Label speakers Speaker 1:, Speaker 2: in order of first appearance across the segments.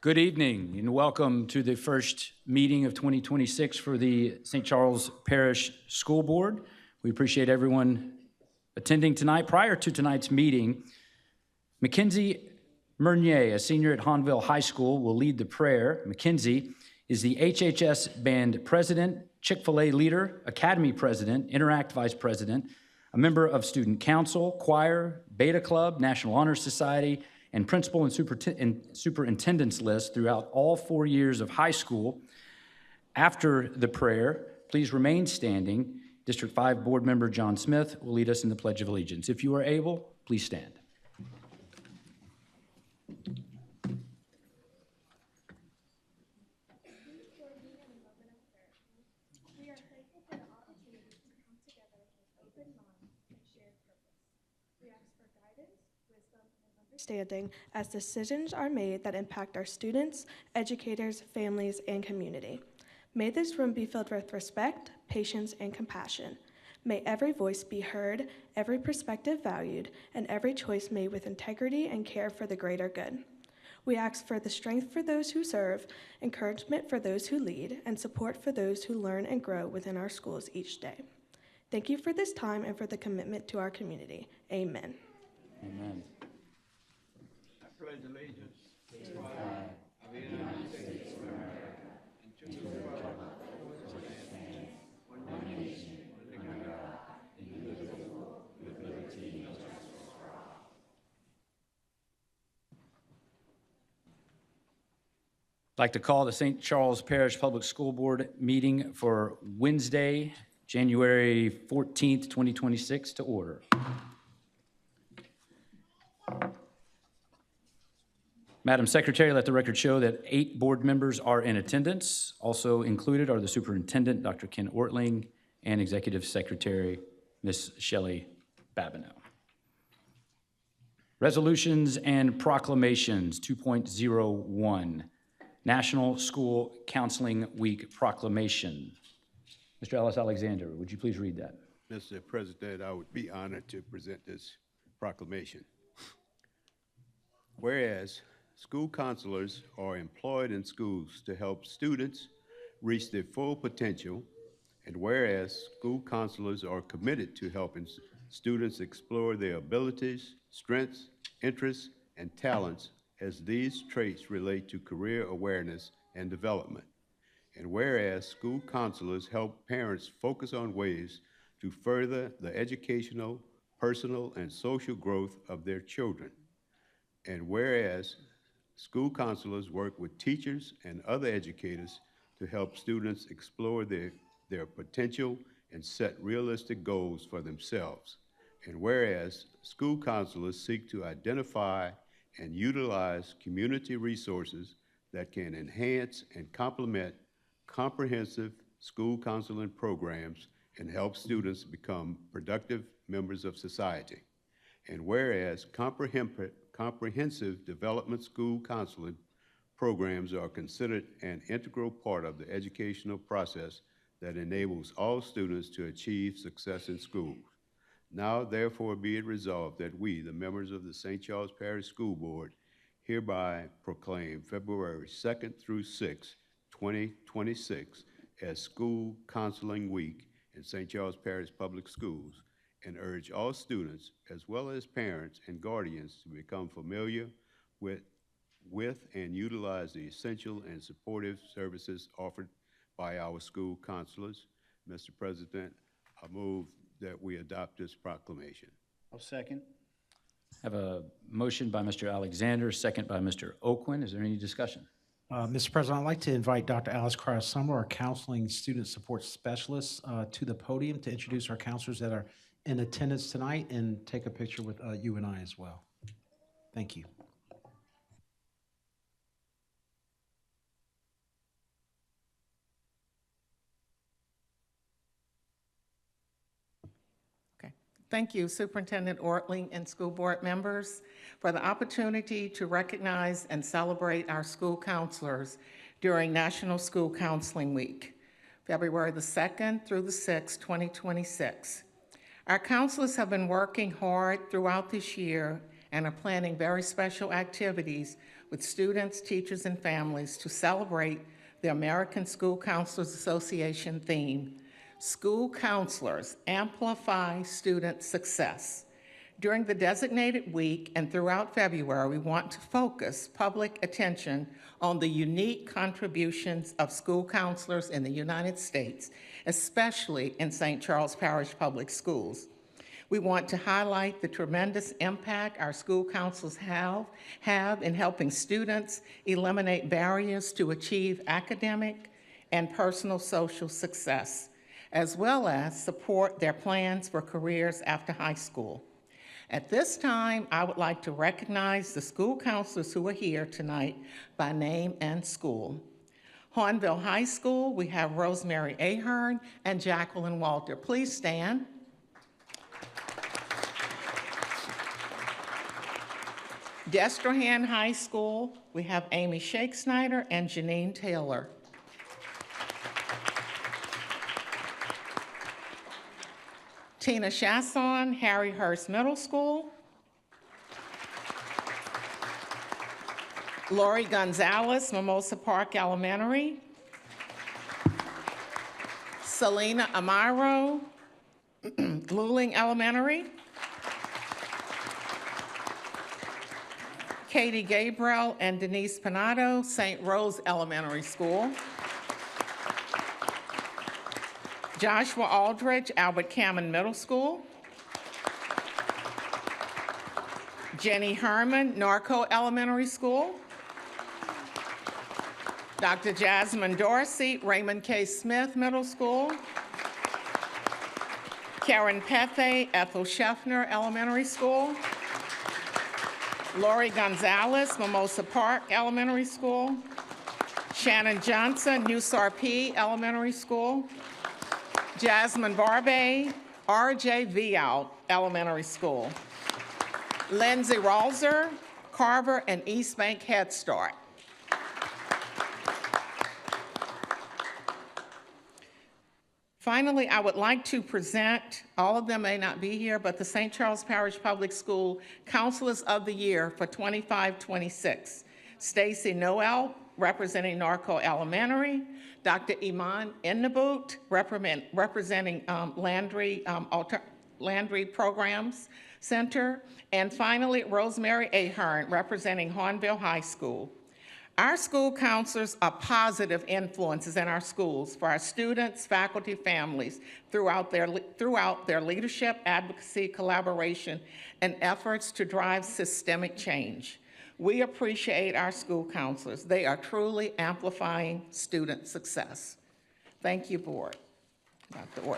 Speaker 1: Good evening and welcome to the first meeting of 2026 for the St. Charles Parish School Board. We appreciate everyone attending tonight. Prior to tonight's meeting, Mackenzie Meunier, a senior at Hahnville High School, will lead the prayer. Mackenzie is the HHS Band President, Chick-fil-A leader, Academy President, Interact Vice President, a member of Student Council, Choir, Beta Club, National Honor Society, and principal and superintendent's list throughout all 4 years of high school. After the prayer, please remain standing. District 5 Board Member John Smith will lead us in the Pledge of Allegiance. If you are able, please stand.
Speaker 2: Understanding as decisions are made that impact our students, educators, families, and community. May this room be filled with respect, patience, and compassion. May every voice be heard, every perspective valued, and every choice made with integrity and care for the greater good. We ask for the strength for those who serve, encouragement for those who lead, and support for those who learn and grow within our schools each day. Thank you for this time and for the commitment to our community. Amen.
Speaker 1: Amen.
Speaker 3: Pledge allegiance to the flag of the United States of America and to the republic for which it stands, one nation, under God, indivisible, with liberty and justice for all.
Speaker 1: I'd like to call the St. Charles Parish Public School Board meeting for Wednesday, January 14th, 2026 to order. Madam Secretary, let the record show that 8 board members are in attendance. Also included are the Superintendent, Dr. Ken Ortling, and Executive Secretary, Ms. Shelley Babineau. Resolutions and Proclamations 2.01, National School Counseling Week Proclamation. Mr. Ellis Alexander, would you please read that?
Speaker 3: Mr. President, I would be honored to present this proclamation. Whereas school counselors are employed in schools to help students reach their full potential, and whereas school counselors are committed to helping students explore their abilities, strengths, interests, and talents as these traits relate to career awareness and development, and whereas school counselors help parents focus on ways to further the educational, personal, and social growth of their children, and whereas school counselors work with teachers and other educators to help students explore their potential and set realistic goals for themselves. And whereas school counselors seek to identify and utilize community resources that can enhance and complement comprehensive school counseling programs and help students become productive members of society. And whereas comprehensive development school counseling programs are considered an integral part of the educational process that enables all students to achieve success in school. Now, therefore, be it resolved that we, the members of the St. Charles Parish School Board, hereby proclaim February 2nd through 6th, 2026 as School Counseling Week in St. Charles Parish Public Schools, and urge all students, as well as parents and guardians, to become familiar with and utilize the essential and supportive services offered by our school counselors. Mr. President, I move that we adopt this proclamation.
Speaker 4: I'll second.
Speaker 1: I have a motion by Mr. Alexander, second by Mr. Oquin. Is there any discussion?
Speaker 4: Mr. President, I'd like to invite Dr. Alice Cryer-Summer, our counseling student support specialist, to the podium to introduce our counselors that are in attendance tonight and take a picture with you and I as well. Thank you.
Speaker 5: Okay. Thank you, Superintendent Ortling and school board members, for the opportunity to recognize and celebrate our school counselors during National School Counseling Week, February the 2nd through the 6th, 2026. Our counselors have been working hard throughout this year and are planning very special activities with students, teachers, and families to celebrate the American School Counselors Association theme, School Counselors Amplify Student Success. During the designated week and throughout February, we want to focus public attention on the unique contributions of school counselors in the United States, especially in St. Charles Parish Public Schools. We want to highlight the tremendous impact our school counselors have in helping students eliminate barriers to achieve academic and personal social success, as well as support their plans for careers after high school. At this time, I would like to recognize the school counselors who are here tonight by name and school. Hornville High School, we have Rosemary Ahern and Jacqueline Walter. Please stand. Destrehan High School, we have Amy Shakesnyder and Janine Taylor. Tina Chasson, Harry Hurst Middle School. Lori Gonzalez, Mimosa Park Elementary. Selena Amaro, Luling Elementary. Katie Gabriel and Denise Panado, St. Rose Elementary School. Joshua Aldridge, Albert Cammon Middle School. Jenny Herman, Norco Elementary School. Dr. Jasmine Dorsey, Raymond K. Smith Middle School. Karen Pethe, Ethel Scheffner Elementary School. Lori Gonzalez, Mimosa Park Elementary School. Shannon Johnson, USRP Elementary School. Jasmine Barbe, R.J. Vial Elementary School. Lindsay Ralzer, Carver and East Bank Head Start. Finally, I would like to present, all of them may not be here, but the St. Charles Parish Public School Counselors of the Year for 25-26. Stacy Noel, representing Norco Elementary. Dr. Iman Innabut, representing Landry Programs Center. And finally, Rosemary Ahern, representing Hornville High School. Our school counselors are positive influences in our schools for our students, faculty, families throughout their leadership, advocacy, collaboration, and efforts to drive systemic change. We appreciate our school counselors. They are truly amplifying student success. Thank you, board. Dr. Ortman.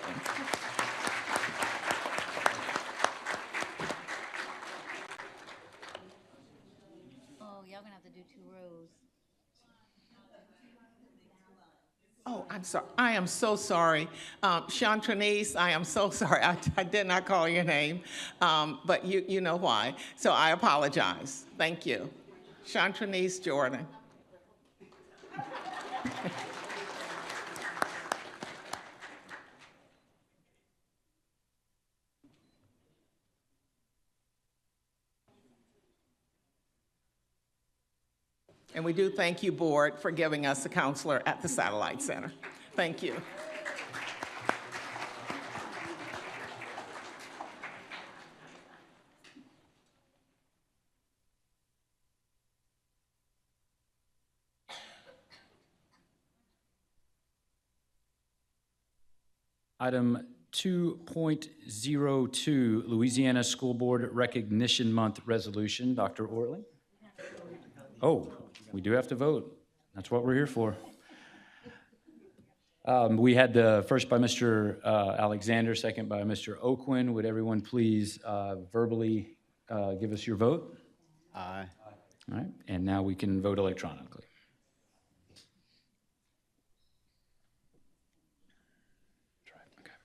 Speaker 6: Oh, y'all gonna have to do 2 rows.
Speaker 5: Oh, I'm sorry. I am so sorry. Chantranice, I am so sorry. I did not call your name, but you know why. So I apologize. Thank you. Chantranice Jordan. And we do thank you, board, for giving us a counselor at the Satellite Center. Thank you.
Speaker 1: Item 2.02, Louisiana School Board Recognition Month Resolution. Dr. Ortling? Oh, we do have to vote. That's what we're here for. We had the first by Mr. Alexander, second by Mr. Oquin. Would everyone please verbally give us your vote?
Speaker 3: Aye.
Speaker 1: All right, and now we can vote electronically. Okay.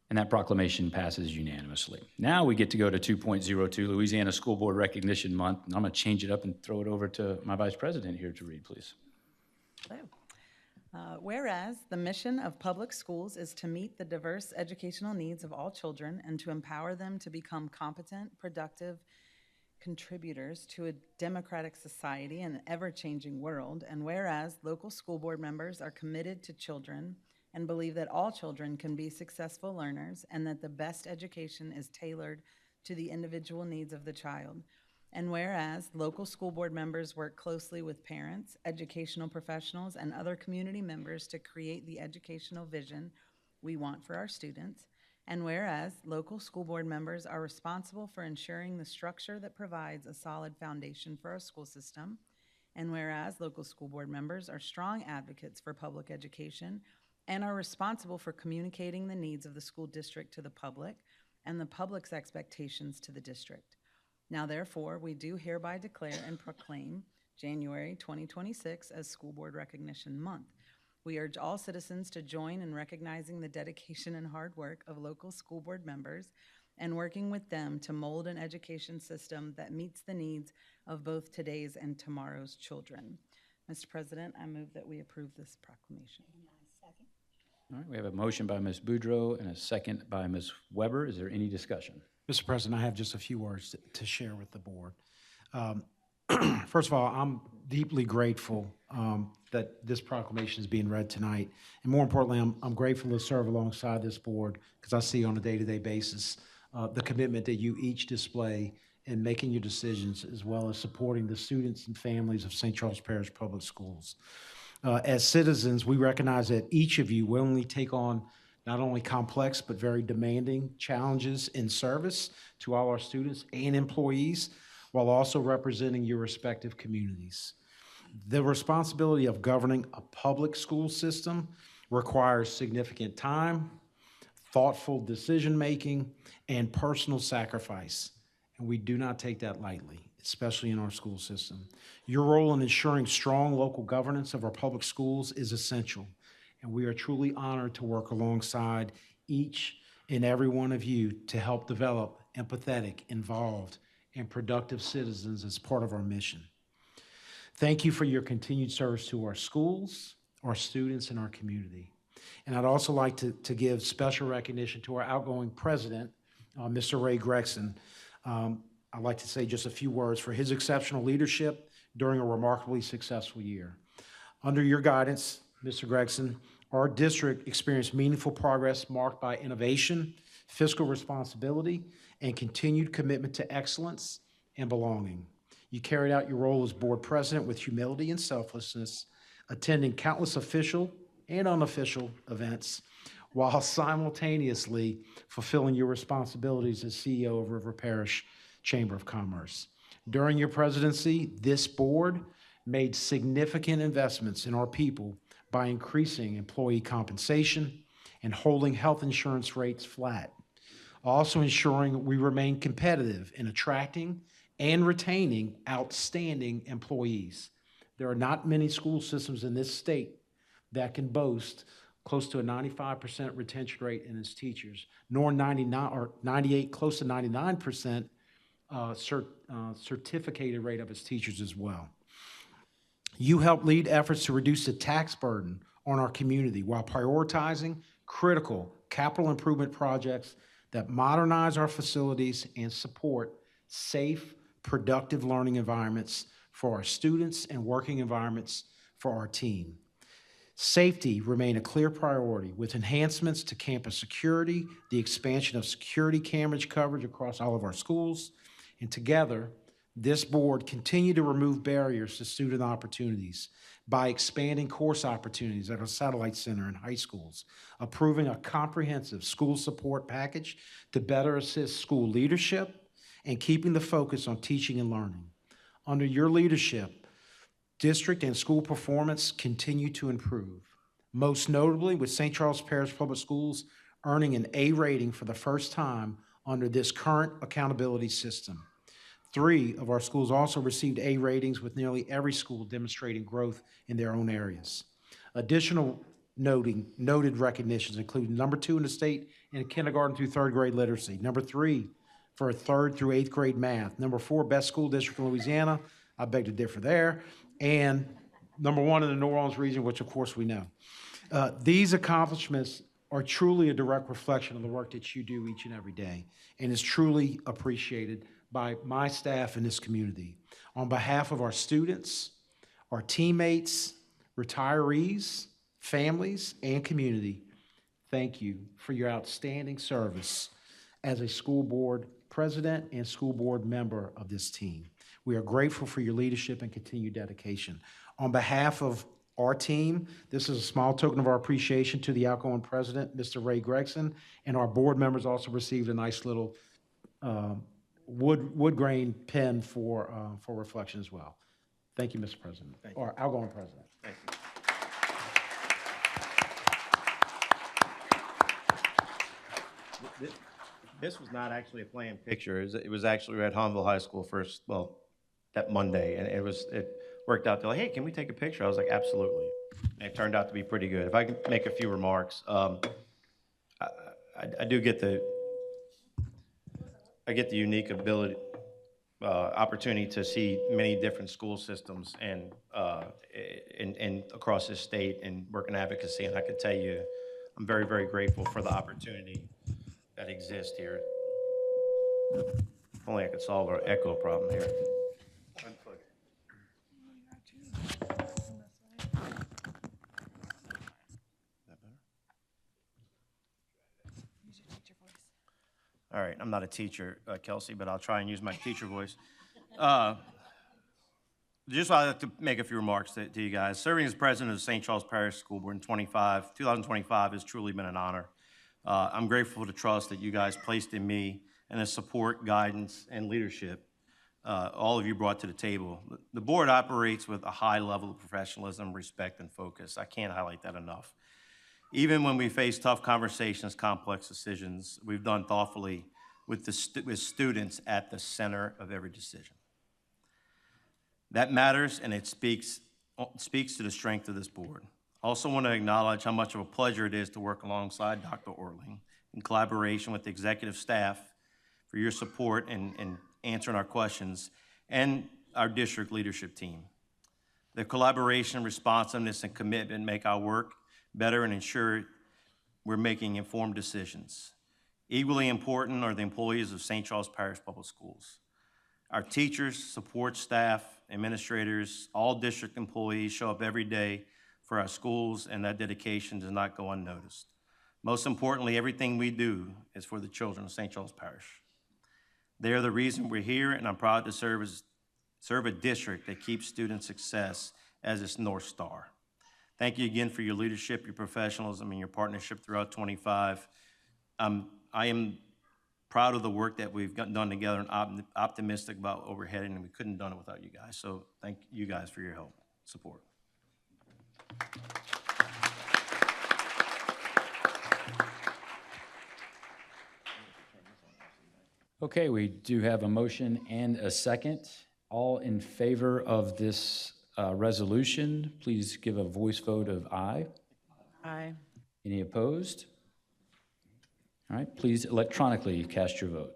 Speaker 1: And that proclamation passes unanimously. Now we get to go to 2.02, Louisiana School Board Recognition Month. And I'm going to change it up and throw it over to my Vice President here to read, please.
Speaker 7: Hello. Whereas the mission of public schools is to meet the diverse educational needs of all children and to empower them to become competent, productive contributors to a democratic society in an ever-changing world, and whereas local school board members are committed to children and believe that all children can be successful learners and that the best education is tailored to the individual needs of the child. And whereas local school board members work closely with parents, educational professionals, and other community members to create the educational vision we want for our students. And whereas local school board members are responsible for ensuring the structure that provides a solid foundation for our school system. And whereas local school board members are strong advocates for public education and are responsible for communicating the needs of the school district to the public and the public's expectations to the district. Now, therefore, we do hereby declare and proclaim January 2026 as School Board Recognition Month. We urge all citizens to join in recognizing the dedication and hard work of local school board members and working with them to mold an education system that meets the needs of both today's and tomorrow's children. Mr. President, I move that we approve this proclamation.
Speaker 1: All right, we have a motion by Ms. Boudreau and a second by Ms. Weber. Is there any discussion?
Speaker 4: Mr. President, I have just a few words to share with the board. First of all, I'm deeply grateful that this proclamation is being read tonight. And more importantly, I'm grateful to serve alongside this board because I see on a day-to-day basis the commitment that you each display in making your decisions as well as supporting the students and families of St. Charles Parish Public Schools. As citizens, we recognize that each of you willingly take on not only complex but very demanding challenges in service to all our students and employees, while also representing your respective communities. The responsibility of governing a public school system requires significant time, thoughtful decision-making, and personal sacrifice, and we do not take that lightly, especially in our school system. Your role in ensuring strong local governance of our public schools is essential, and we are truly honored to work alongside each and every one of you to help develop empathetic, involved, and productive citizens as part of our mission. Thank you for your continued service to our schools, our students, and our community. And I'd also like to give special recognition to our outgoing president, Mr. Ray Gregson. I'd like to say just a few words for his exceptional leadership during a remarkably successful year. Under your guidance, Mr. Gregson, our district experienced meaningful progress marked by innovation, fiscal responsibility, and continued commitment to excellence and belonging. You carried out your role as board president with humility and selflessness, attending countless official and unofficial events, while simultaneously fulfilling your responsibilities as CEO of River Parish Chamber of Commerce. During your presidency, this board made significant investments in our people by increasing employee compensation and holding health insurance rates flat, also ensuring we remain competitive in attracting and retaining outstanding employees. There are not many school systems in this state that can boast close to a 95% retention rate in its teachers, nor 99 or 98, close to 99% certificated rate of its teachers as well. You help lead efforts to reduce the tax burden on our community while prioritizing critical capital improvement projects that modernize our facilities and support safe, productive learning environments for our students and working environments for our team. Safety remained a clear priority with enhancements to campus security, the expansion of security camera coverage across all of our schools, and together, this board continued to remove barriers to student opportunities by expanding course opportunities at our satellite center and high schools, approving a comprehensive school support package to better assist school leadership, and keeping the focus on teaching and learning. Under your leadership, district and school performance continue to improve, most notably with St. Charles Parish Public Schools earning an A rating for the first time under this current accountability system. 3 of our schools also received A ratings, with nearly every school demonstrating growth in their own areas. Additional noted recognitions, including number 2 in the state in kindergarten through 3rd grade literacy, number 3 for 3rd through 8th grade math, number 4 best school district in Louisiana, I beg to differ there, and number 1 in the New Orleans region, which of course we know. These accomplishments are truly a direct reflection of the work that you do each and every day, and is truly appreciated by my staff in this community. On behalf of our students, our teammates, retirees, families, and community, thank you for your outstanding service as a school board president and school board member of this team. We are grateful for your leadership and continued dedication. On behalf of our team, this is a small token of our appreciation to the outgoing president, Mr. Ray Gregson, and our board members also received a nice little wood grain pen for reflection as well. Thank you, Mr. President, or outgoing president.
Speaker 8: Thank you. This was not actually a planned picture. It was actually at Hahnville High School first, well, that Monday, and it worked out. They're like, hey, can we take a picture? I was like, absolutely. And it turned out to be pretty good. If I can make a few remarks, I do get the unique opportunity to see many different school systems and across this state and work in advocacy, and I can tell you, I'm very, very grateful for the opportunity that exists here. If only I could solve our echo problem here. All right, I'm not a teacher, Kelsey, but I'll try and use my teacher voice. Just I'd like to make a few remarks to you guys. Serving as president of the St. Charles Parish School Board in 2025 has truly been an honor. I'm grateful for the trust that you guys placed in me and the support, guidance, and leadership all of you brought to the table. The board operates with a high level of professionalism, respect, and focus. I can't highlight that enough. Even when we face tough conversations, complex decisions, we've done thoughtfully with students at the center of every decision. That matters, and it speaks to the strength of this board. I also want to acknowledge how much of a pleasure it is to work alongside Dr. Ortling in collaboration with the executive staff for your support and answering our questions, and our district leadership team. The collaboration, responsiveness, and commitment make our work better and ensure we're making informed decisions. Equally important are the employees of St. Charles Parish Public Schools. Our teachers, support staff, administrators, all district employees show up every day for our schools, and that dedication does not go unnoticed. Most importantly, everything we do is for the children of St. Charles Parish. They are the reason we're here, and I'm proud to serve a district that keeps student success as its North Star. Thank you again for your leadership, your professionalism, and your partnership throughout 25. I am proud of the work that we've done together and optimistic about where we're heading, and we couldn't have done it without you guys. So thank you guys for your help, support.
Speaker 1: Okay, we do have a motion and a second. All in favor of this resolution, please give a voice vote of aye.
Speaker 7: Aye.
Speaker 1: Any opposed? All right, please electronically cast your vote.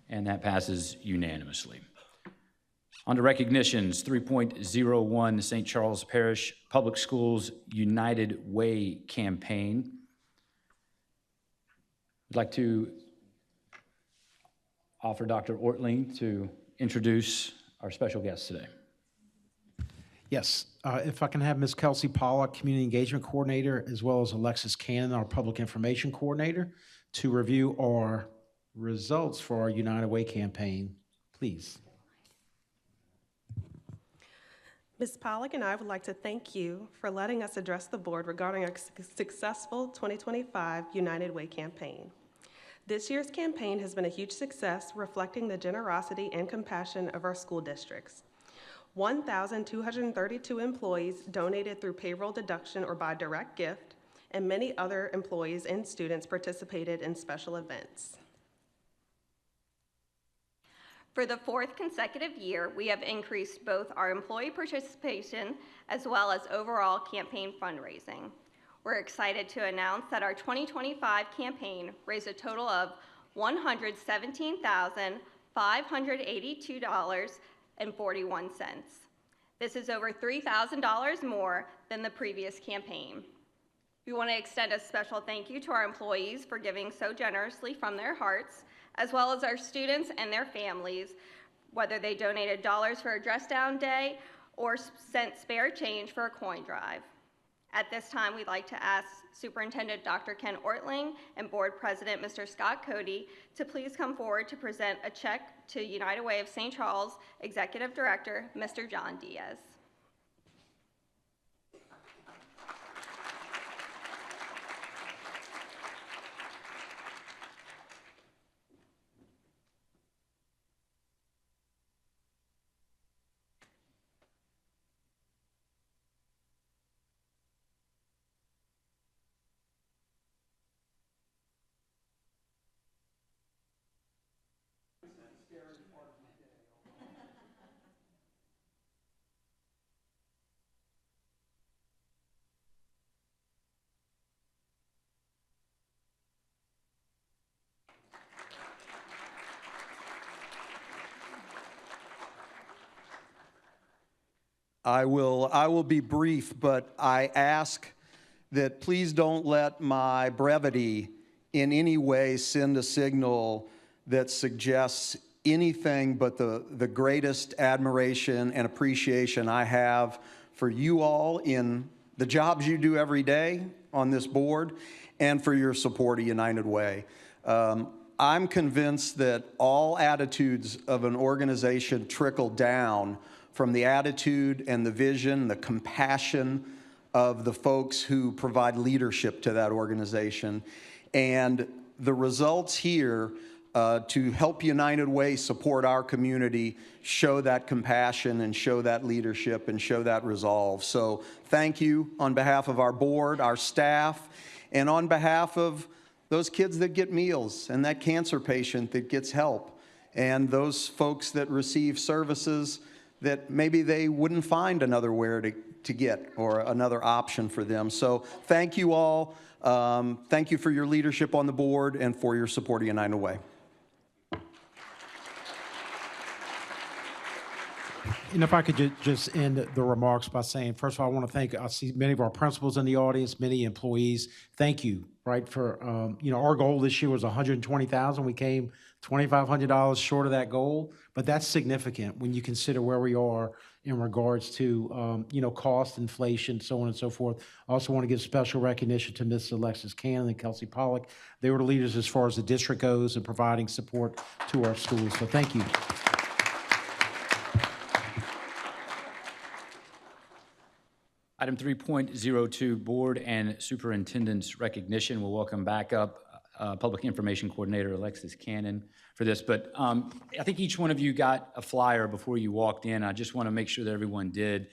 Speaker 1: And that passes unanimously. On to recognitions, 3.01 St. Charles Parish Public Schools United Way campaign. I'd like to offer Dr. Ortling to introduce our special guest today.
Speaker 4: Yes, if I can have Ms. Kelsey Pollock, Community Engagement Coordinator, as well as Alexis Cannon, our Public Information Coordinator, to review our results for our United Way campaign, please.
Speaker 9: Ms. Pollock and I would like to thank you for letting us address the board regarding our successful 2025 United Way campaign. This year's campaign has been a huge success, reflecting the generosity and compassion of our school districts. 1,232 employees donated through payroll deduction or by direct gift, and many other employees and students participated in special events.
Speaker 10: For the fourth consecutive year, we have increased both our employee participation as well as overall campaign fundraising. We're excited to announce that our 2025 campaign raised a total of $117,582.41. This is over $3,000 more than the previous campaign. We want to extend a special thank you to our employees for giving so generously from their hearts, as well as our students and their families, whether they donated dollars for a dress down day or sent spare change for a coin drive. At this time, we'd like to ask Superintendent Dr. Ken Ortling and Board President Mr. Scott Cody to please come forward to present a check to United Way of St. Charles Executive Director, Mr. John Diaz.
Speaker 11: I will be brief, but I ask that please don't let my brevity in any way send a signal that suggests anything but the greatest admiration and appreciation I have for you all in the jobs you do every day on this board and for your support of United Way. I'm convinced that all attitudes of an organization trickle down from the attitude and the vision, the compassion of the folks who provide leadership to that organization. And the results here to help United Way support our community show that compassion and show that leadership and show that resolve. So thank you on behalf of our board, our staff, and on behalf of those kids that get meals and that cancer patient that gets help and those folks that receive services that maybe they wouldn't find another where to get or another option for them. So thank you all. Thank you for your leadership on the board and for your support of United Way.
Speaker 4: And if I could just end the remarks by saying, first of all, I want to thank, I see many of our principals in the audience, many employees. Thank you, right, for, our goal this year was $120,000. We came $2,500 short of that goal, but that's significant when you consider where we are in regards to, cost, inflation, so on and so forth. I also want to give special recognition to Ms. Alexis Cannon and Kelsey Pollock. They were the leaders as far as the district goes in providing support to our schools. So thank you.
Speaker 1: Item 3.02, Board and Superintendent's recognition. We'll welcome back up Public Information Coordinator Alexis Cannon for this. But I think each one of you got a flyer before you walked in. I just want to make sure that everyone did.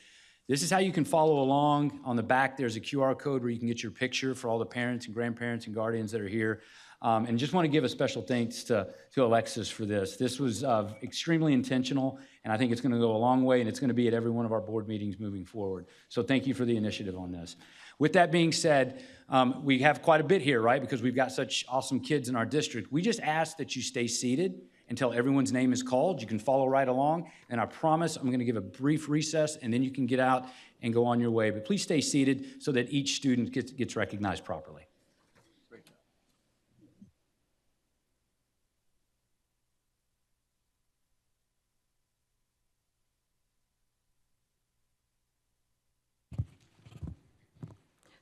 Speaker 1: This is how you can follow along. On the back, there's a QR code where you can get your picture for all the parents and grandparents and guardians that are here. And just want to give a special thanks to Alexis for this. This was extremely intentional, and I think it's going to go a long way, and it's going to be at every one of our board meetings moving forward. So thank you for the initiative on this. With that being said, we have quite a bit here, right, because we've got such awesome kids in our district. We just ask that you stay seated until everyone's name is called. You can follow right along, and I promise I'm going to give a brief recess, and then you can get out and go on your way. But please stay seated so that each student gets recognized properly.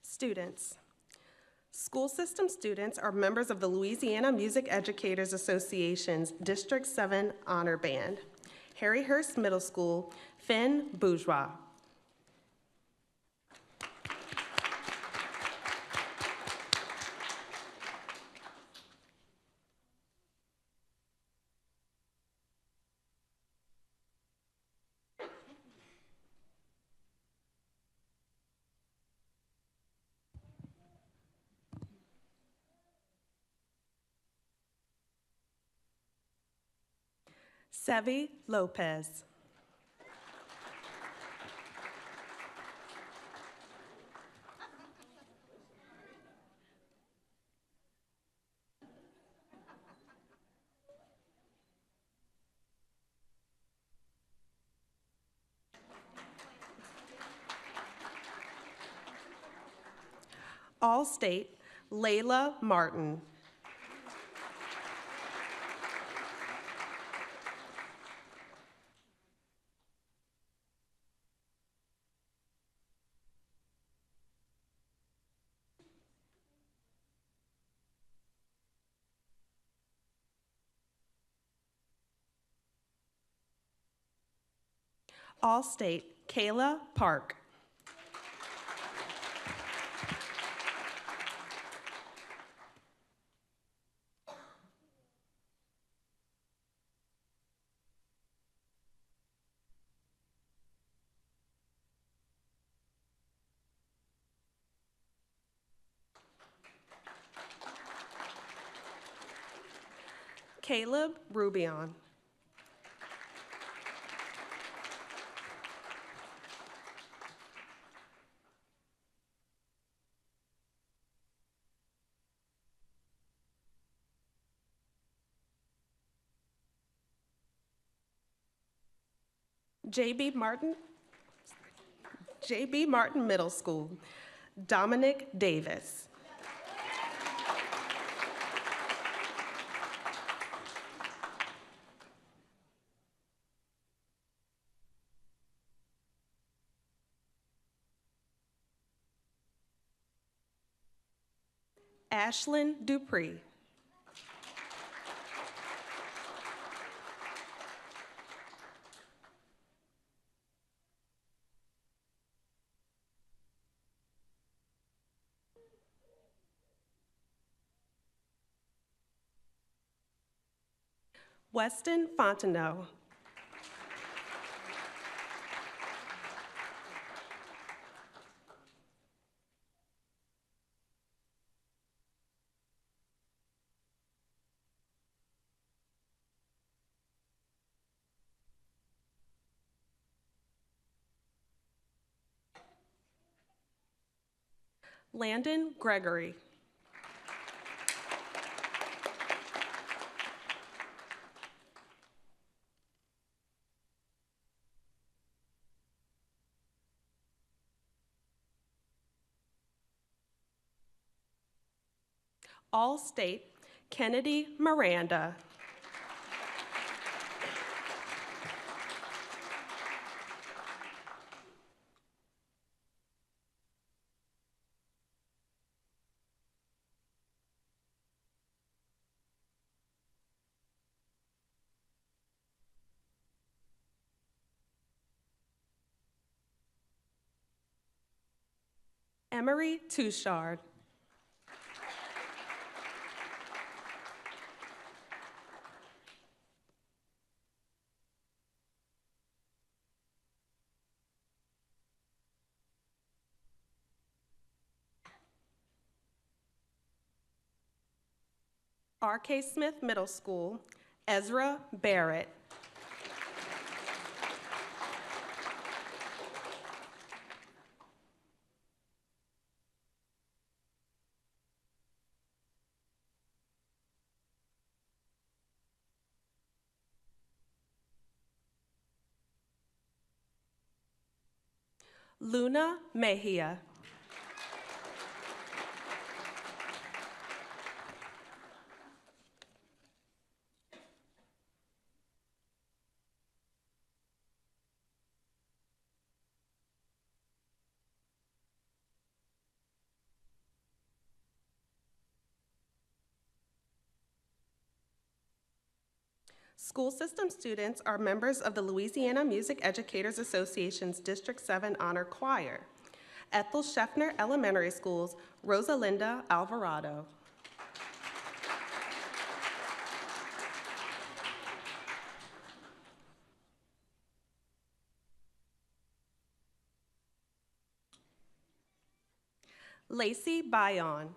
Speaker 9: Students. School system students are members of the Louisiana Music Educators Association's District 7 Honor Band. Harry Hurst Middle School, Finn Bourgeois. Sevi Lopez. All-State, Layla Martin. All-State, Kayla Park. Caleb Rubion. JB Martin Middle School, Dominic Davis. Ashlyn Dupree. Weston Fontenot. Landon Gregory. All-State, Kennedy Miranda. Emery Touchard. R.K. Smith Middle School, Ezra Barrett. Luna Mejia. School system students are members of the Louisiana Music Educators Association's District 7 Honor Choir. Ethel Scheffner Elementary School's Rosalinda Alvarado. Lacey Bayon.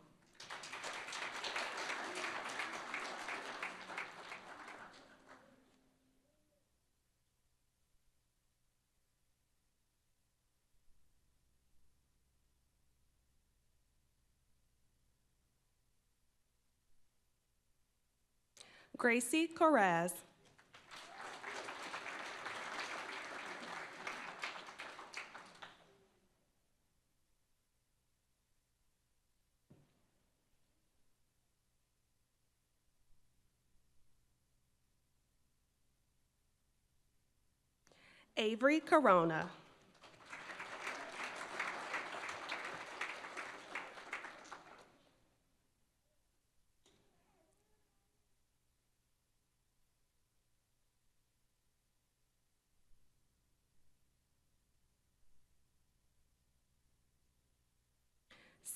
Speaker 9: Gracie Corraz. Avery Corona.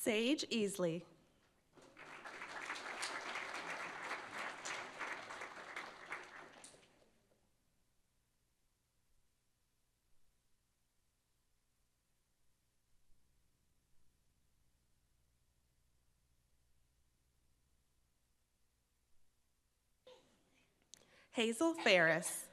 Speaker 9: Sage Easley. Hazel Ferris.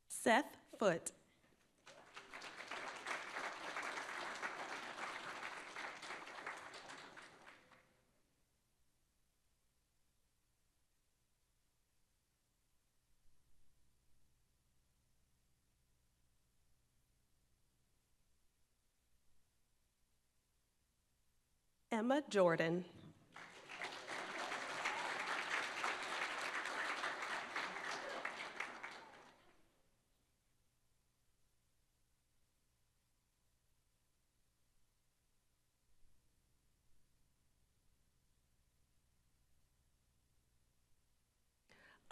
Speaker 9: Seth Foote. Emma Jordan.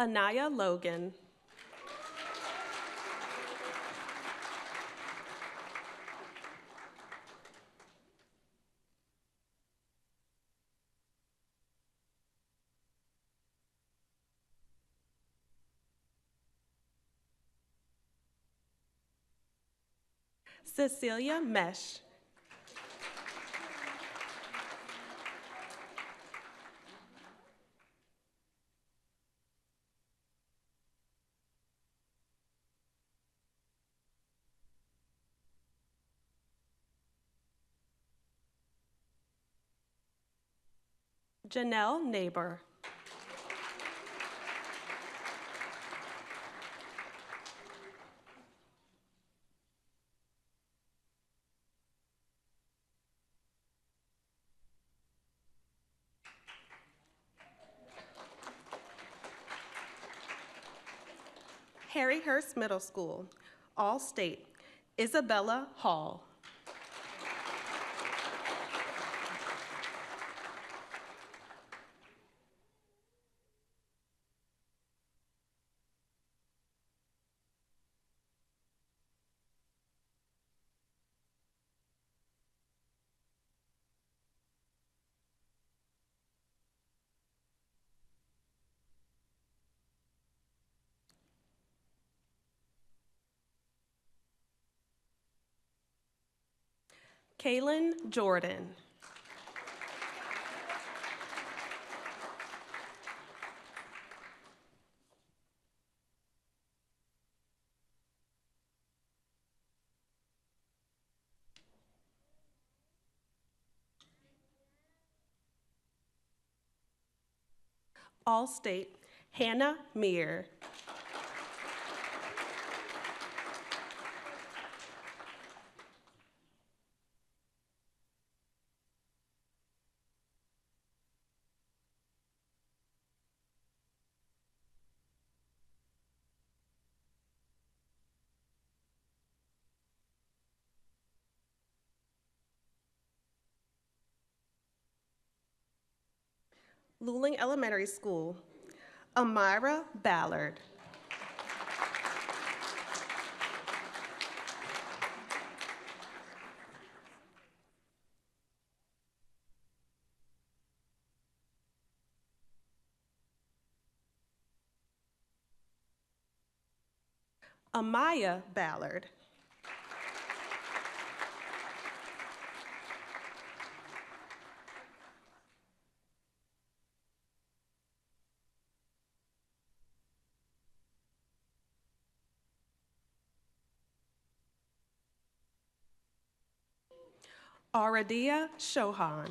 Speaker 9: Anaya Logan. Cecilia Mesh. Janelle Neighbor. Harryhurst Middle School, All State, Isabella Hall. Kaylin Jordan. All State, Hannah Meir. Luling Elementary School, Amira Ballard. Amaya Ballard. Aradia Shohan.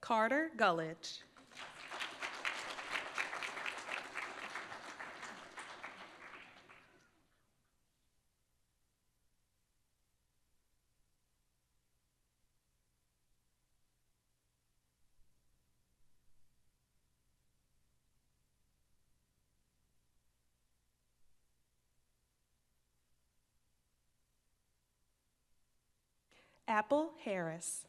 Speaker 9: Carter Gulledge. Apple Harris.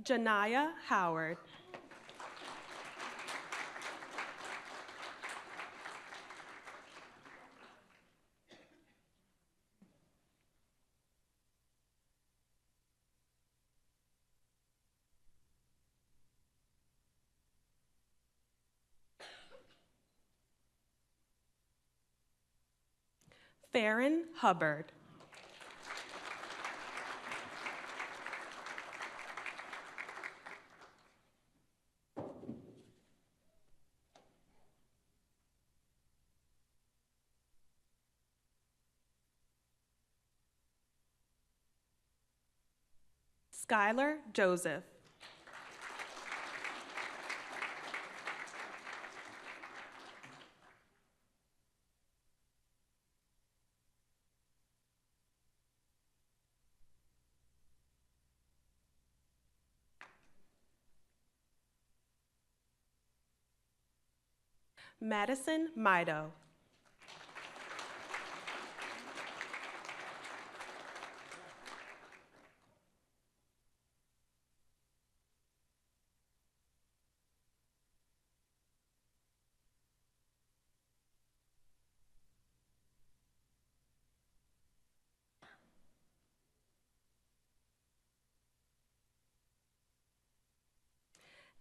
Speaker 9: Janaya Howard. Farron Hubbard. Skylar Joseph. Madison Mido.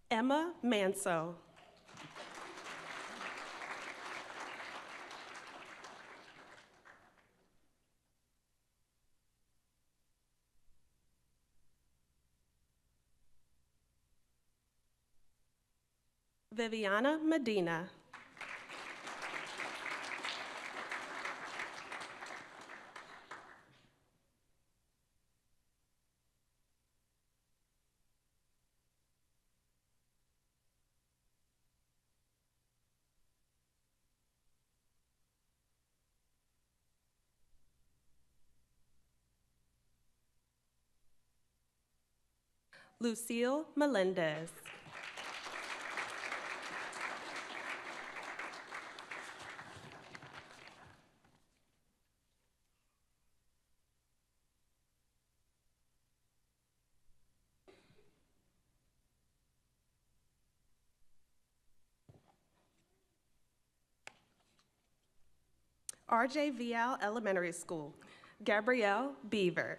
Speaker 9: Emma Manso. Viviana Medina. Lucille Melendez. RJ Vial Elementary School, Gabrielle Beaver.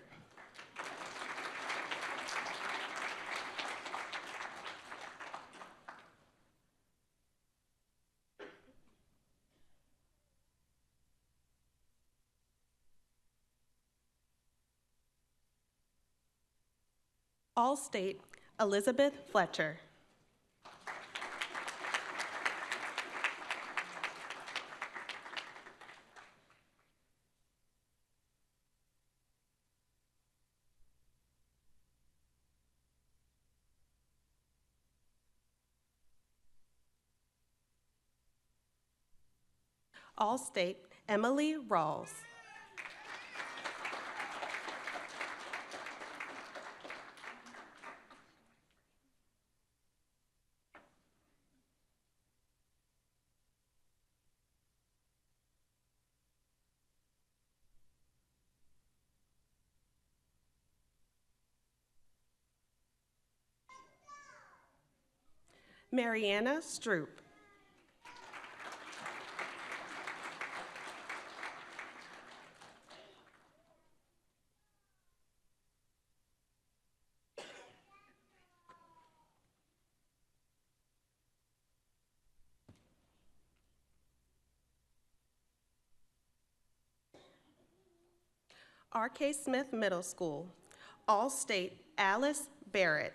Speaker 9: All-State, Elizabeth Fletcher. All-State, Emily Rawls. Mariana Stroop. R.K. Smith Middle School. All-State Alice Barrett.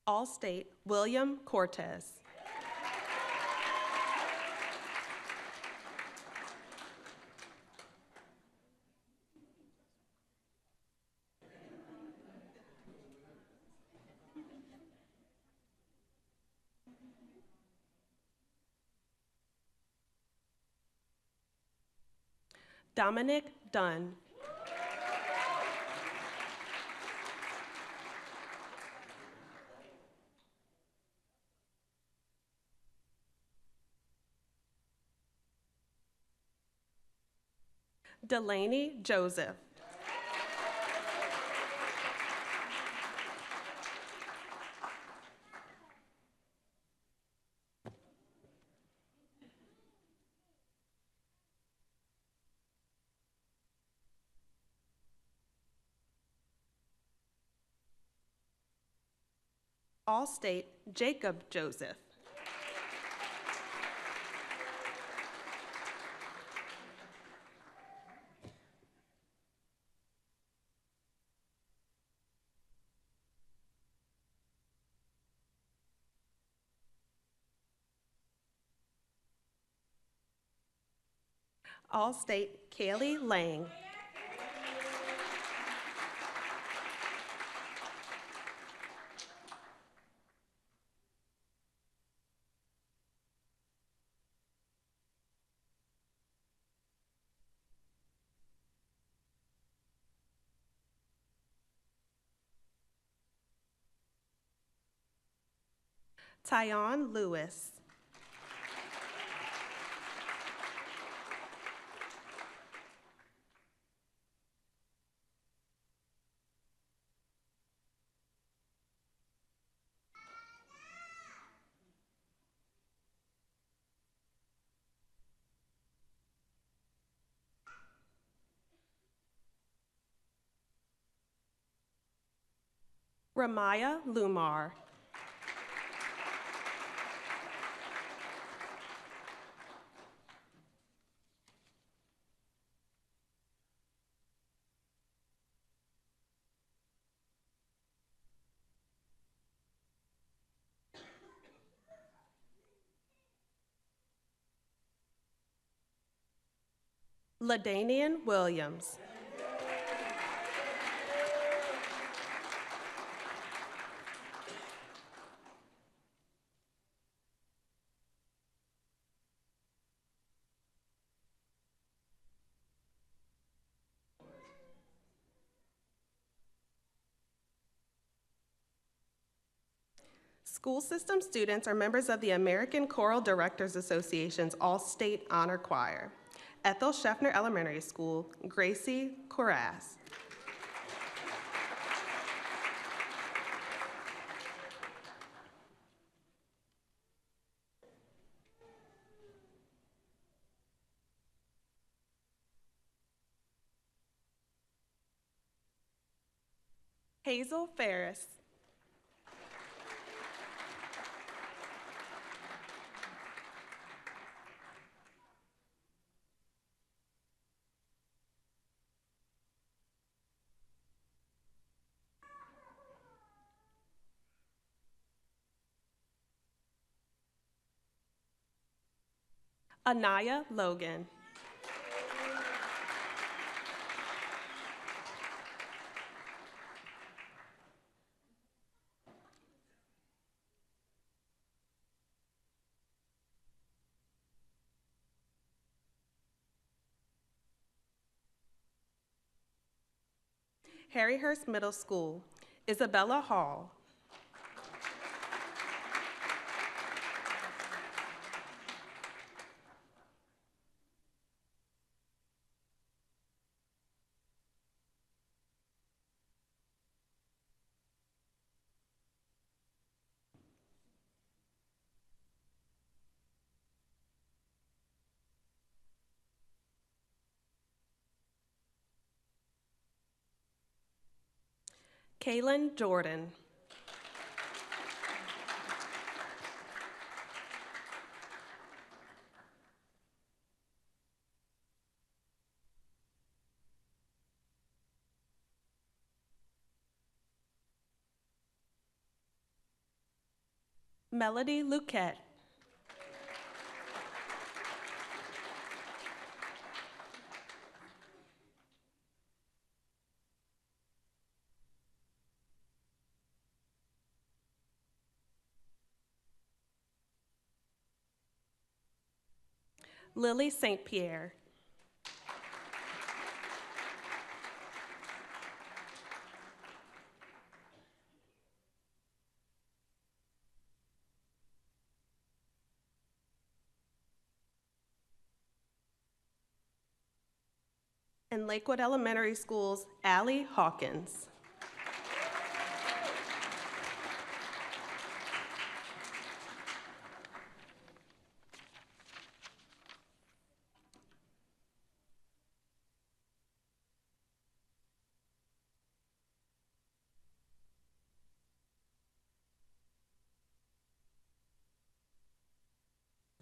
Speaker 9: All-State William Cortez. Dominic Dunn. Delaney Joseph. All-State Jacob Joseph. All-State Kaylee Lang. Tyon Lewis. Ramaya Lumar. LaDanian Williams. School system students are members of the American Choral Directors Association's All-State Honor Choir. Ethel Scheffner Elementary School, Gracie Coraz. Hazel Ferris. Anaya Logan. Harryhurst Middle School, Isabella Hall. Kaylin Jordan. Melody Luquette. Lily St. Pierre. And Lakewood Elementary School's Allie Hawkins.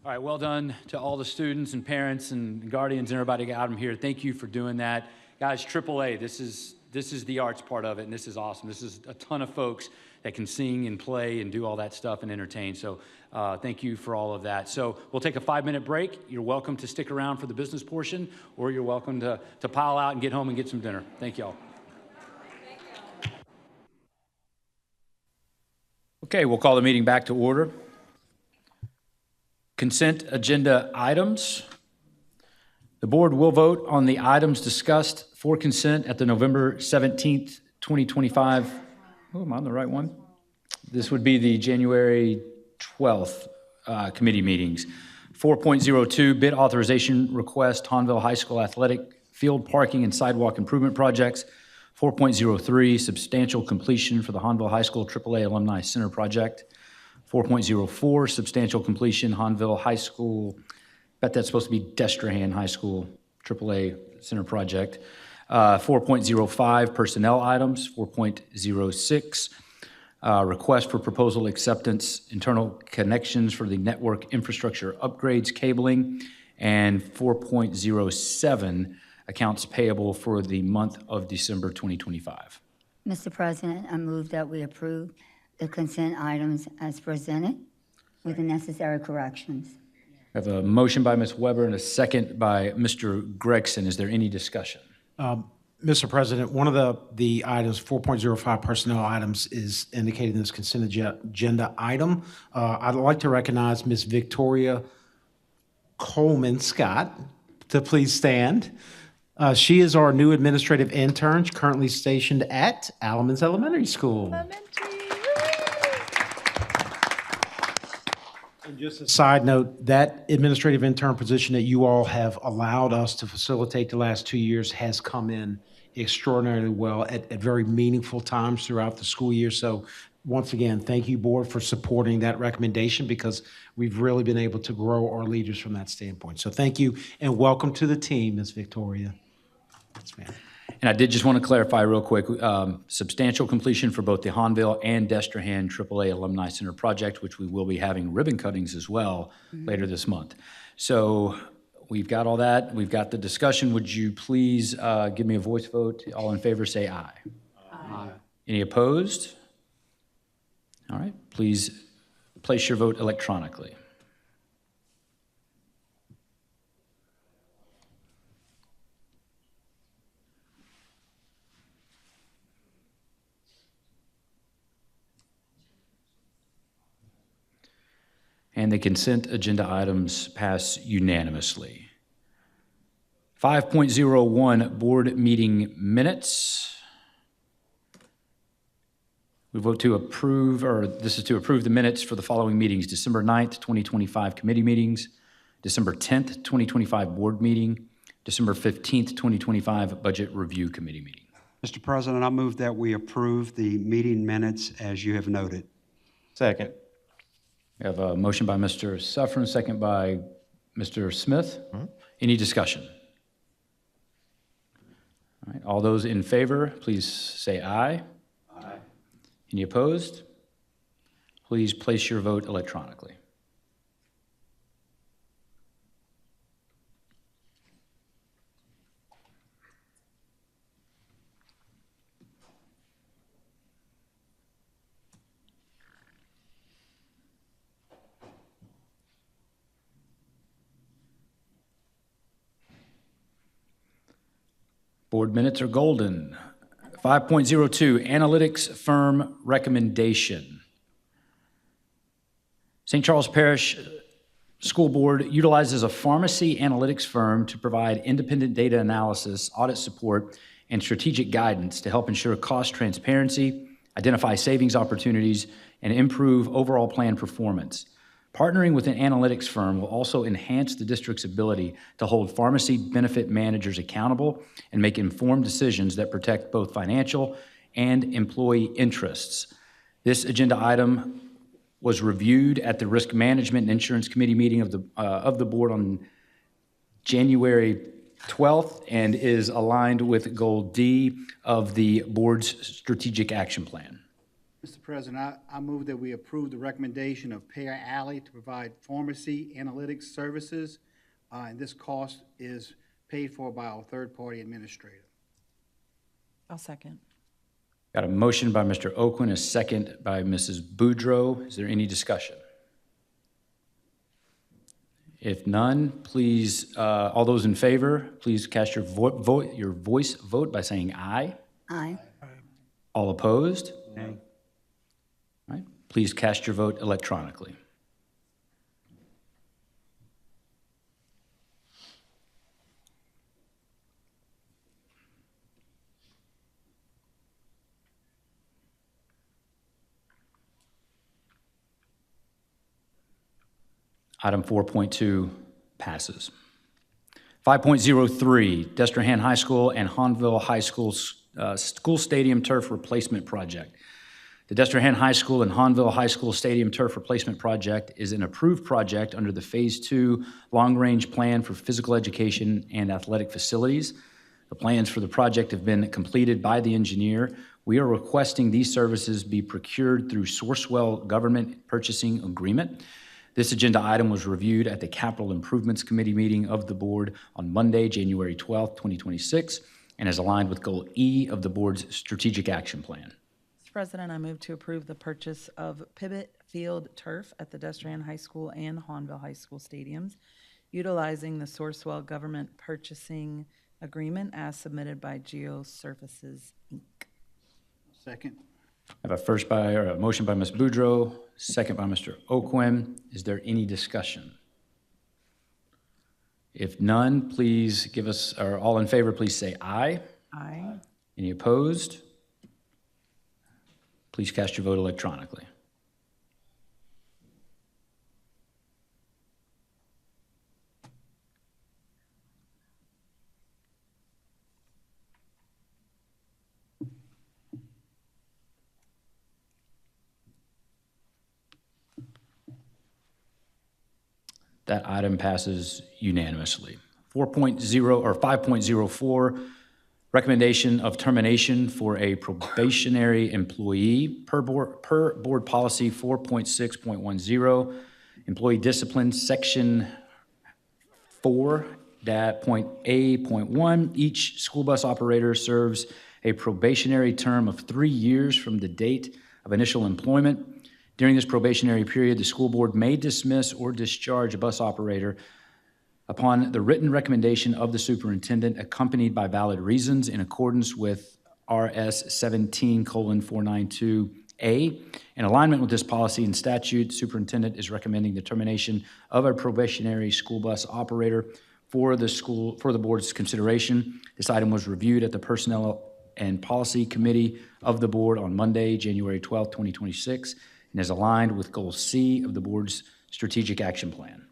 Speaker 1: All right, well done to all the students and parents and guardians and everybody got them here. Thank you for doing that. Guys, AAA, this is the arts part of it, and this is awesome. This is a ton of folks that can sing and play and do all that stuff and entertain. So thank you for all of that. So we'll take a 5-minute break. You're welcome to stick around for the business portion, or you're welcome to pile out and get home and get some dinner. Thank y'all. Okay, we'll call the meeting back to order. Consent agenda items. The board will vote on the items discussed for consent at the November 17th, 2025. Oh, am I on the right one? This would be the January 12th committee meetings. 4.02, bid authorization request, Hahnville High School athletic field parking and sidewalk improvement projects. 4.03, substantial completion for the Hahnville High School AAA Alumni Center project. 4.04, substantial completion, Hahnville High School, bet that's supposed to be Destrehan High School AAA Center project. 4.05, personnel items. 4.06, request for proposal acceptance, internal connections for the network infrastructure upgrades cabling. And 4.07, accounts payable for the month of December 2025.
Speaker 6: Mr. President, I move that we approve the consent items as presented with the necessary corrections.
Speaker 1: I have a motion by Ms. Weber and a second by Mr. Gregson. Is there any discussion?
Speaker 4: Mr. President, one of the items, 4.05 personnel items, is indicated in this consent agenda item. I'd like to recognize Ms. Victoria Coleman Scott to please stand. She is our new administrative intern, currently stationed at Alamance Elementary School. And just a side note, that administrative intern position that you all have allowed us to facilitate the last 2 years has come in extraordinarily well at very meaningful times throughout the school year. So once again, thank you, board, for supporting that recommendation, because we've really been able to grow our leaders from that standpoint. So thank you, and welcome to the team, Ms. Victoria. Yes, ma'am.
Speaker 1: And I did just want to clarify real quick, substantial completion for both the Hahnville and Destrehan AAA Alumni Center project, which we will be having ribbon cuttings as well later this month. So we've got all that. We've got the discussion. Would you please give me a voice vote? All in favor, say aye. Aye. Any opposed? All right. Please place your vote electronically. And the consent agenda items pass unanimously. 5.01, board meeting minutes. We vote to approve, or this is to approve the minutes for the following meetings: December 9th, 2025 committee meetings, December 10th, 2025 board meeting, December 15th, 2025 budget review committee meeting.
Speaker 12: Mr. President, I move that we approve the meeting minutes as you have noted.
Speaker 8: Second.
Speaker 1: We have a motion by Mr. Suffren, second by Mr. Smith. Any discussion? All right, all those in favor, please say aye. Aye. Any opposed? Please place your vote electronically. Board minutes are golden. 5.02, analytics firm recommendation. St. Charles Parish School Board utilizes a pharmacy analytics firm to provide independent data analysis, audit support, and strategic guidance to help ensure cost transparency, identify savings opportunities, and improve overall plan performance. Partnering with an analytics firm will also enhance the district's ability to hold pharmacy benefit managers accountable and make informed decisions that protect both financial and employee interests. This agenda item was reviewed at the Risk Management and Insurance Committee meeting of the board on January 12th and is aligned with Goal D of the board's strategic action plan.
Speaker 13: Mr. President, I move that we approve the recommendation of Pear Alley to provide pharmacy analytics services, and this cost is paid for by our third-party administrator.
Speaker 7: I'll second.
Speaker 1: Got a motion by Mr. Oakland, a second by Mrs. Boudreau. Is there any discussion? If none, please, all those in favor, please cast your voice vote by saying aye.
Speaker 6: Aye.
Speaker 1: All opposed?
Speaker 12: Nay.
Speaker 1: All right, please cast your vote electronically. Item 4.2 passes. 5.03, Destrehan High School and Hahnville High School School Stadium Turf Replacement Project. The Destrehan High School and Hahnville High School Stadium Turf Replacement Project is an approved project under the Phase 2 Long-Range Plan for Physical Education and Athletic Facilities. The plans for the project have been completed by the engineer. We are requesting these services be procured through Sourcewell Government Purchasing Agreement. This agenda item was reviewed at the Capital Improvements Committee meeting of the board on Monday, January 12th, 2026, and is aligned with Goal E of the board's strategic action plan.
Speaker 7: Mr. President, I move to approve the purchase of pivot field turf at the Destrehan High School and Hahnville High School stadiums, utilizing the Sourcewell Government Purchasing Agreement as submitted by Geosurfaces, Inc.
Speaker 13: Second.
Speaker 1: I have a motion by Ms. Boudreau, second by Mr. Oquim. Is there any discussion? If none, please give us, or all in favor, please say aye.
Speaker 7: Aye.
Speaker 1: Any opposed? Please cast your vote electronically. That item passes unanimously. 4.0 or 5.04, recommendation of termination for a probationary employee per board policy 4.6.10, employee discipline section 4.A.1. Each school bus operator serves a probationary term of 3 years from the date of initial employment. During this probationary period, the school board may dismiss or discharge a bus operator upon the written recommendation of the superintendent accompanied by valid reasons in accordance with RS 17:492A. In alignment with this policy and statute, the superintendent is recommending the termination of a probationary school bus operator for the board's consideration. This item was reviewed at the Personnel and Policy Committee of the Board on Monday, January 12th, 2026, and is aligned with Goal C of the Board's Strategic Action Plan.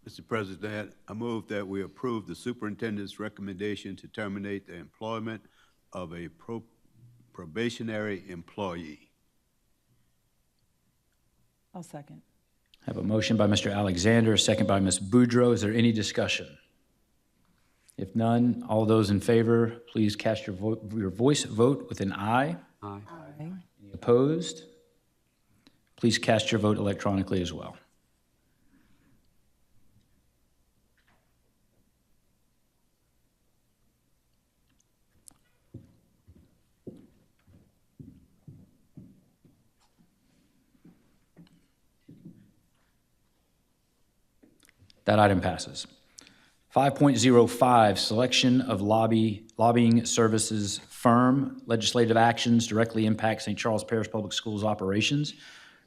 Speaker 3: Mr. President, I move that we approve the superintendent's recommendation to terminate the employment of a probationary employee.
Speaker 7: I'll second.
Speaker 1: I have a motion by Mr. Alexander, a second by Ms. Boudreau. Is there any discussion? If none, all those in favor, please cast your voice vote with an aye.
Speaker 12: Aye.
Speaker 1: Any opposed? Please cast your vote electronically as well. That item passes. 5.05, selection of lobbying services firm. Legislative actions directly impact St. Charles Parish Public Schools operations.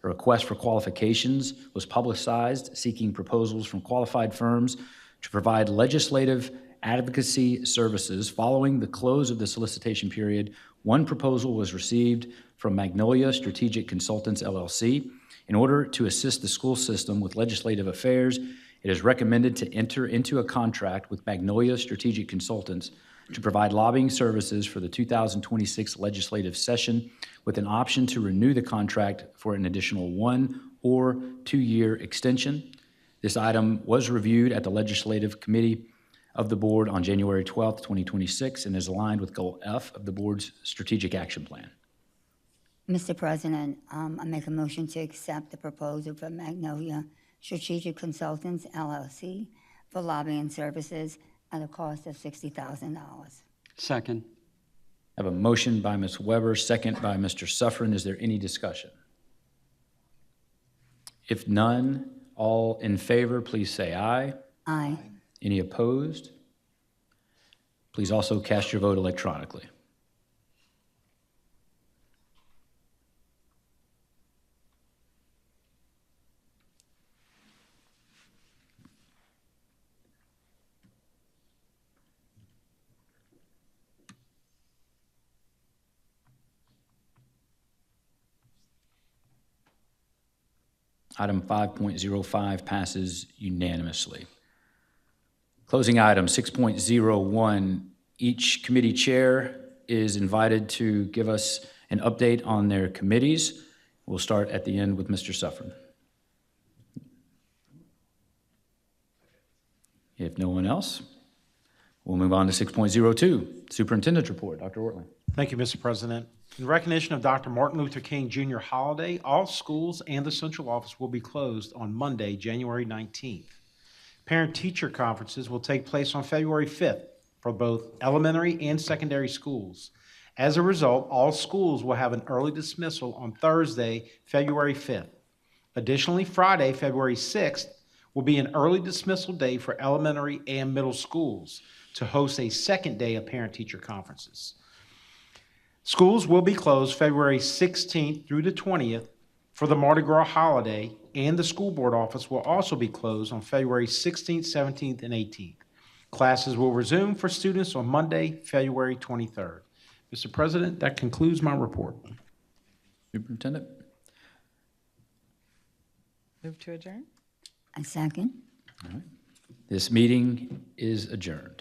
Speaker 1: A request for qualifications was publicized seeking proposals from qualified firms to provide legislative advocacy services. Following the close of the solicitation period, one proposal was received from Magnolia Strategic Consultants, LLC. In order to assist the school system with legislative affairs, it is recommended to enter into a contract with Magnolia Strategic Consultants to provide lobbying services for the 2026 legislative session with an option to renew the contract for an additional 1 or 2 year extension. This item was reviewed at the Legislative Committee of the Board on January 12th, 2026, and is aligned with Goal F of the Board's Strategic Action Plan.
Speaker 6: Mr. President, I make a motion to accept the proposal from Magnolia Strategic Consultants, LLC, for lobbying services at a cost of $60,000.
Speaker 12: Second.
Speaker 1: I have a motion by Ms. Weber, second by Mr. Suffren. Is there any discussion? If none, all in favor, please say aye.
Speaker 6: Aye.
Speaker 1: Any opposed? Please also cast your vote electronically. Item 5.05 passes unanimously. Closing item 6.01, each committee chair is invited to give us an update on their committees. We'll start at the end with Mr. Suffren. If no one else, we'll move on to 6.02, Superintendent's Report. Dr. Ortling.
Speaker 4: Thank you, Mr. President. In recognition of Dr. Martin Luther King Jr. holiday, all schools and the central office will be closed on Monday, January 19th. Parent-teacher conferences will take place on February 5th for both elementary and secondary schools. As a result, all schools will have an early dismissal on Thursday, February 5th. Additionally, Friday, February 6th, will be an early dismissal day for elementary and middle schools to host a second day of parent-teacher conferences. Schools will be closed February 16th through the 20th for the Mardi Gras holiday, and the school board office will also be closed on February 16th, 17th, and 18th. Classes will resume for students on Monday, February 23rd. Mr. President, that concludes my report.
Speaker 1: Superintendent.
Speaker 7: Move to adjourn?
Speaker 6: I second.
Speaker 1: All right. This meeting is adjourned.